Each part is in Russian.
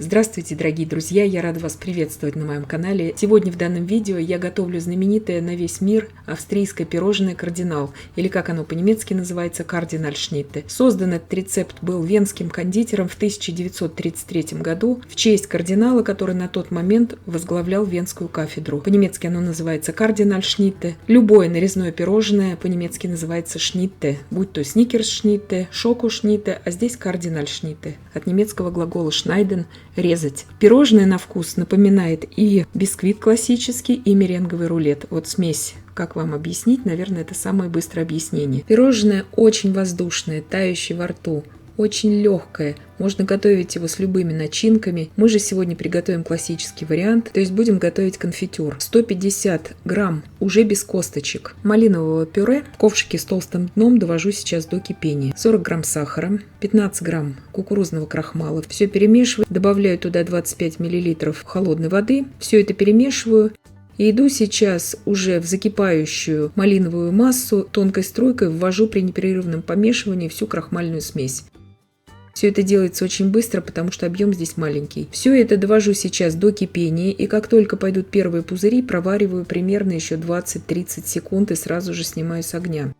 Здравствуйте, дорогие друзья! Я рада вас приветствовать на моем канале. Сегодня в данном видео я готовлю знаменитое на весь мир австрийское пирожное кардинал, или как оно по-немецки называется, кардинальшнитте. Создан этот рецепт был венским кондитером в 1933 году в честь кардинала, который на тот момент возглавлял венскую кафедру. По-немецки оно называется кардинальшнитте. Любое нарезное пирожное по-немецки называется шнитте, будь то сникерсшнитте, шокошнитте, а здесь кардинальшнитте. От немецкого глагола schneiden – резать. Пирожное на вкус напоминает и бисквит классический, и меренговый рулет. Вот смесь. Как вам объяснить? Наверное, это самое быстрое объяснение. Пирожное очень воздушное, тающее во рту. Очень легкое. Можно готовить его с любыми начинками. Мы же сегодня приготовим классический вариант, то есть будем готовить конфитюр. 150 грамм уже без косточек малинового пюре в ковшике с толстым дном довожу сейчас до кипения. 40 грамм сахара, 15 грамм кукурузного крахмала. Все перемешиваю, добавляю туда 25 миллилитров холодной воды. Все это перемешиваю. И иду сейчас уже в закипающую малиновую массу, тонкой струйкой ввожу при непрерывном помешивании всю крахмальную смесь. Все это делается очень быстро, потому что объем здесь маленький. Все это довожу сейчас до кипения, и как только пойдут первые пузыри, провариваю примерно еще 20-30 секунд и сразу же снимаю с огня.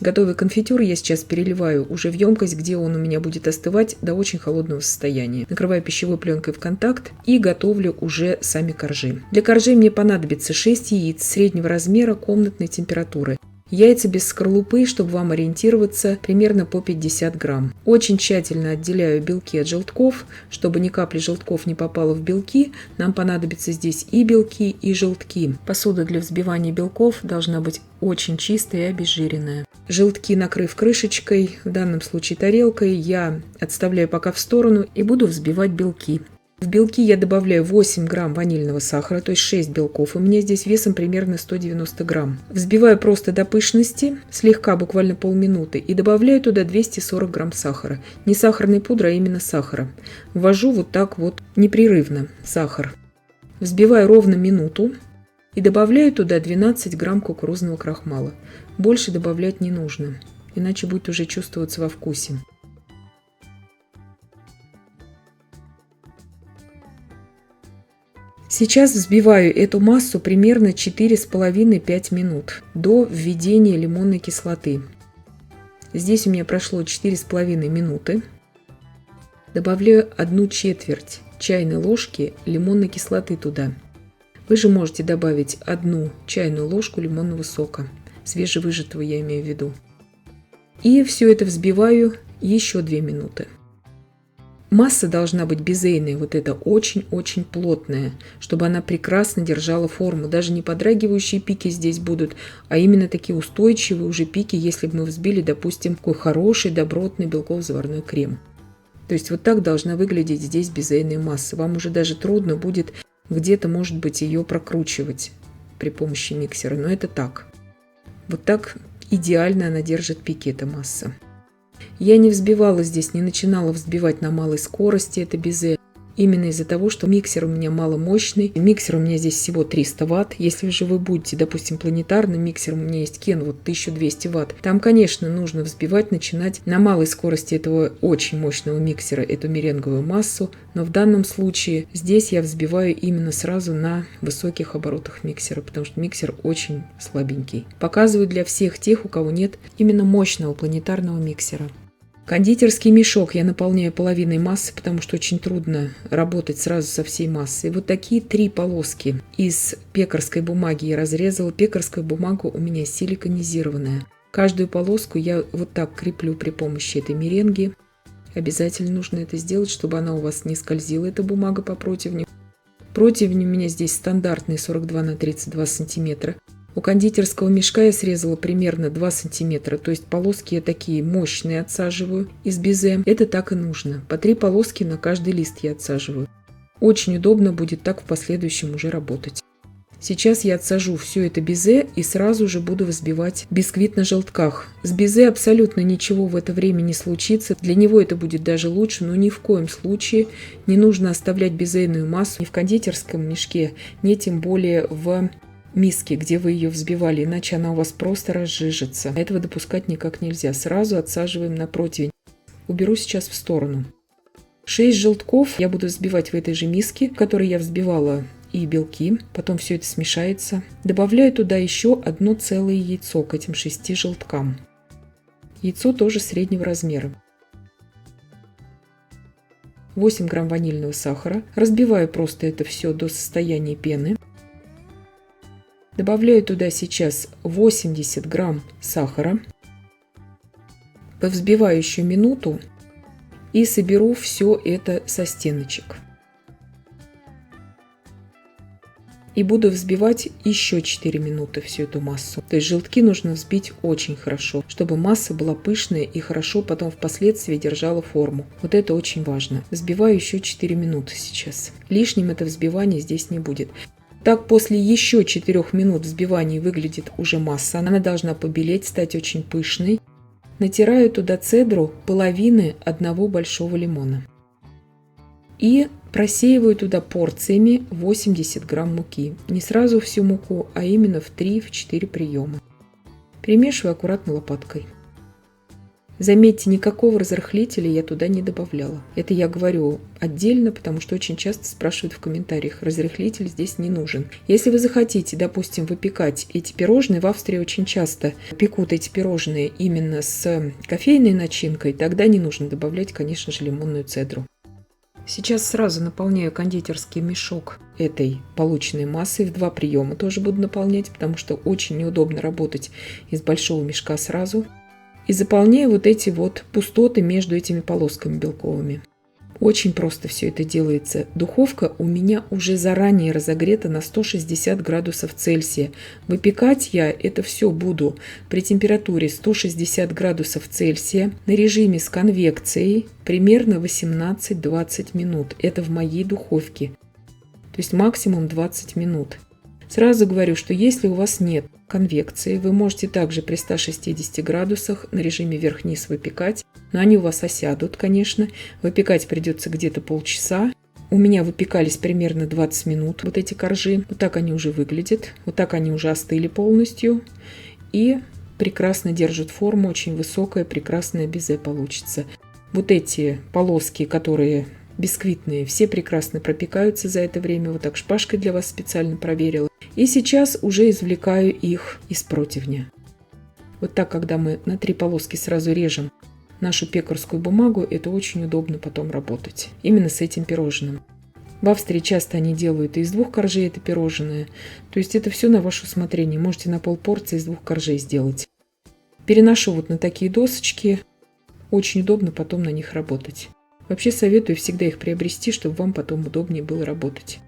Готовый конфитюр я сейчас переливаю уже в емкость, где он у меня будет остывать до очень холодного состояния. Накрываю пищевой пленкой в контакт и готовлю уже сами коржи. Для коржей мне понадобится 6 яиц среднего размера комнатной температуры. Яйца без скорлупы, чтобы вам ориентироваться, примерно по 50 грамм. Очень тщательно отделяю белки от желтков, чтобы ни капли желтков не попало в белки. Нам понадобятся здесь и белки, и желтки. Посуда для взбивания белков должна быть очень чистая и обезжиренная. Желтки, накрыв крышечкой, в данном случае тарелкой, я отставляю пока в сторону и буду взбивать белки. В белки я добавляю 8 грамм ванильного сахара, то есть 6 белков. У меня здесь весом примерно 190 грамм. Взбиваю просто до пышности, слегка, буквально полминуты, и добавляю туда 240 грамм сахара. Не сахарной пудры, а именно сахара. Ввожу вот так вот непрерывно сахар. Взбиваю ровно минуту и добавляю туда 12 грамм кукурузного крахмала. Больше добавлять не нужно, иначе будет уже чувствоваться во вкусе. Сейчас взбиваю эту массу примерно 4,5-5 минут до введения лимонной кислоты. Здесь у меня прошло 4,5 минуты. Добавляю 1/4 чайной ложки лимонной кислоты туда. Вы же можете добавить 1 чайную ложку лимонного сока, свежевыжатого я имею в виду. И все это взбиваю еще 2 минуты. Масса должна быть безейная, вот эта очень-очень плотная, чтобы она прекрасно держала форму. Даже не подрагивающие пики здесь будут, а именно такие устойчивые уже пики, если бы мы взбили, допустим, такой хороший, добротный белково-заварной крем. То есть вот так должна выглядеть здесь безейная масса. Вам уже даже трудно будет где-то, может быть, ее прокручивать при помощи миксера, но это так. Вот так идеально она держит пики, эта масса. Я не взбивала здесь, не начинала взбивать на малой скорости это безе. Именно из-за того, что миксер у меня маломощный. Миксер у меня здесь всего 300 Вт. Если же вы будете, допустим, планетарным миксером, у меня есть Кен, вот 1200 Вт. Там, конечно, нужно взбивать, начинать на малой скорости этого очень мощного миксера, эту меренговую массу. Но в данном случае здесь я взбиваю именно сразу на высоких оборотах миксера, потому что миксер очень слабенький. Показываю для всех тех, у кого нет именно мощного планетарного миксера. Кондитерский мешок я наполняю половиной массы, потому что очень трудно работать сразу со всей массой. Вот такие 3 полоски из пекарской бумаги я разрезала. Пекарская бумага у меня силиконизированная. Каждую полоску я вот так креплю при помощи этой меренги. Обязательно нужно это сделать, чтобы она у вас не скользила, эта бумага, по противню. Противень у меня здесь стандартный 42 на 32 сантиметра. У кондитерского мешка я срезала примерно 2 сантиметра, то есть полоски я такие мощные отсаживаю из безе. Это так и нужно. По 3 полоски на каждый лист я отсаживаю. Очень удобно будет так в последующем уже работать. Сейчас я отсажу все это безе и сразу же буду взбивать бисквит на желтках. С безе абсолютно ничего в это время не случится. Для него это будет даже лучше, но ни в коем случае не нужно оставлять безейную массу ни в кондитерском мешке, ни тем более в миске, где вы ее взбивали, иначе она у вас просто разжижится. Этого допускать никак нельзя. Сразу отсаживаем на противень. Уберу сейчас в сторону. 6 желтков я буду взбивать в этой же миске, в которой я взбивала и белки. Потом все это смешается. Добавляю туда еще одно целое яйцо к этим 6 желткам. Яйцо тоже среднего размера. 8 грамм ванильного сахара. Разбиваю просто это все до состояния пены. Добавляю туда сейчас 80 грамм сахара. Повзбиваю еще минуту и соберу все это со стеночек. И буду взбивать еще 4 минуты всю эту массу. То есть желтки нужно взбить очень хорошо, чтобы масса была пышная и хорошо потом впоследствии держала форму. Вот это очень важно. Взбиваю еще 4 минуты сейчас. Лишним это взбивание здесь не будет. Так, после еще 4 минут взбивания выглядит уже масса. Она должна побелеть, стать очень пышной. Натираю туда цедру половины одного большого лимона. И просеиваю туда порциями 80 грамм муки. Не сразу всю муку, а именно в 3-4 приема. Перемешиваю аккуратно лопаткой. Заметьте, никакого разрыхлителя я туда не добавляла. Это я говорю отдельно, потому что очень часто спрашивают в комментариях. Разрыхлитель здесь не нужен. Если вы захотите, допустим, выпекать эти пирожные, в Австрии очень часто пекут эти пирожные именно с кофейной начинкой, тогда не нужно добавлять, конечно же, лимонную цедру. Сейчас сразу наполняю кондитерский мешок этой полученной массой. В 2 приема тоже буду наполнять, потому что очень неудобно работать из большого мешка сразу. И заполняю вот эти вот пустоты между этими полосками белковыми. Очень просто все это делается. Духовка у меня уже заранее разогрета на 160 градусов Цельсия. Выпекать я это все буду при температуре 160 градусов Цельсия на режиме с конвекцией примерно 18-20 минут. Это в моей духовке. То есть максимум 20 минут. Сразу говорю, что если у вас нет конвекции, вы можете также при 160 градусах на режиме вверх-вниз выпекать, но они у вас осядут, конечно. Выпекать придется где-то полчаса. У меня выпекались примерно 20 минут вот эти коржи. Вот так они уже выглядят. Вот так они уже остыли полностью. И прекрасно держат форму, очень высокая, прекрасная безе получится. Вот эти полоски, которые бисквитные, все прекрасно пропекаются за это время. Вот так шпажкой для вас специально проверила. И сейчас уже извлекаю их из противня. Вот так, когда мы на 3 полоски сразу режем нашу пекарскую бумагу, это очень удобно потом работать. Именно с этим пирожным. В Австрии часто они делают и из 2 коржей это пирожное. То есть это все на ваше усмотрение. Можете на полпорции из 2 коржей сделать. Переношу вот на такие досочки. Очень удобно потом на них работать. Вообще советую всегда их приобрести, чтобы вам потом удобнее было работать.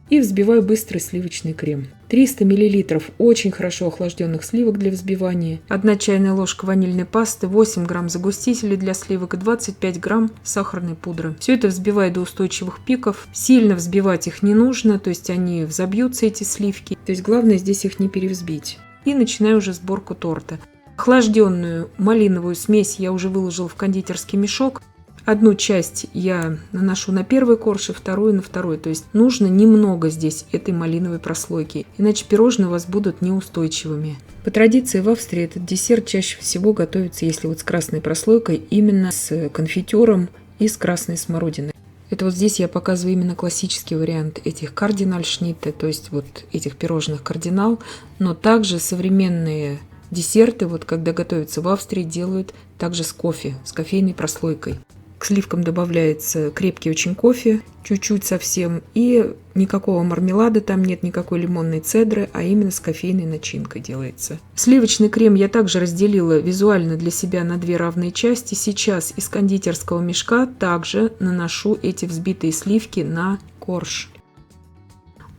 И взбиваю быстрый сливочный крем. 300 мл очень хорошо охлажденных сливок для взбивания, 1 чайная ложка ванильной пасты, 8 грамм загустителей для сливок и 25 грамм сахарной пудры. Все это взбиваю до устойчивых пиков. Сильно взбивать их не нужно, то есть они взобьются, эти сливки. То есть главное здесь их не перевзбить. И начинаю уже сборку торта. Охлажденную малиновую смесь я уже выложила в кондитерский мешок. Одну часть я наношу на первый корж, и вторую на второй. То есть нужно немного здесь этой малиновой прослойки, иначе пирожные у вас будут неустойчивыми. По традиции в Австрии этот десерт чаще всего готовится, если вот с красной прослойкой, именно с конфитюром и с красной смородиной. Это вот здесь я показываю именно классический вариант этих кардинальшнитте, то есть вот этих пирожных кардинал, но также современные десерты, вот когда готовятся в Австрии, делают также с кофе, с кофейной прослойкой. К сливкам добавляется крепкий очень кофе, чуть-чуть совсем, и никакого мармелада там нет, никакой лимонной цедры, а именно с кофейной начинкой делается. Сливочный крем я также разделила визуально для себя на 2 равные части. Сейчас из кондитерского мешка также наношу эти взбитые сливки на корж.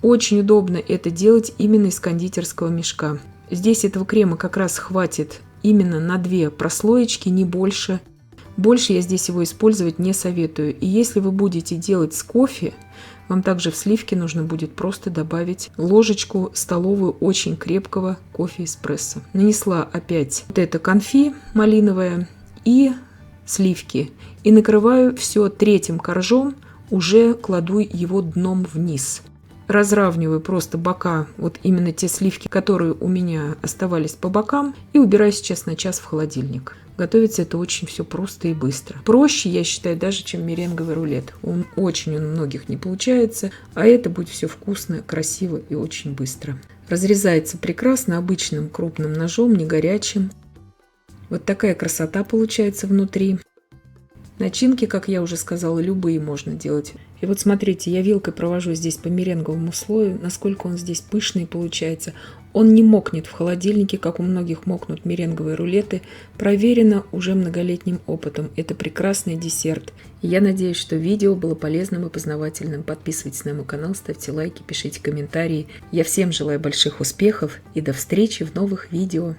Очень удобно это делать именно из кондитерского мешка. Здесь этого крема как раз хватит именно на 2 прослоечки, не больше. Больше я здесь его использовать не советую. И если вы будете делать с кофе, вам также в сливки нужно будет просто добавить ложечку столовую очень крепкого кофе эспрессо. Нанесла опять вот это конфи малиновое и сливки. И накрываю все 3-м коржом, уже кладу его дном вниз. разравниваю просто бока, вот именно те сливки, которые у меня оставались по бокам, и убираю сейчас на час в холодильник. Готовится это очень все просто и быстро. Проще, я считаю, даже чем меренговый рулет. Он очень у многих не получается, а это будет все вкусно, красиво и очень быстро. Разрезается прекрасно обычным крупным ножом, не горячим. Вот такая красота получается внутри. Начинки, как я уже сказала, любые можно делать. И вот смотрите, я вилкой провожу здесь по меренговому слою, насколько он здесь пышный получается. Он не мокнет в холодильнике, как у многих мокнут меренговые рулеты. Проверено уже многолетним опытом. Это прекрасный десерт. И я надеюсь, что видео было полезным и познавательным. Подписывайтесь на мой канал, ставьте лайки, пишите комментарии. Я всем желаю больших успехов и до встречи в новых видео.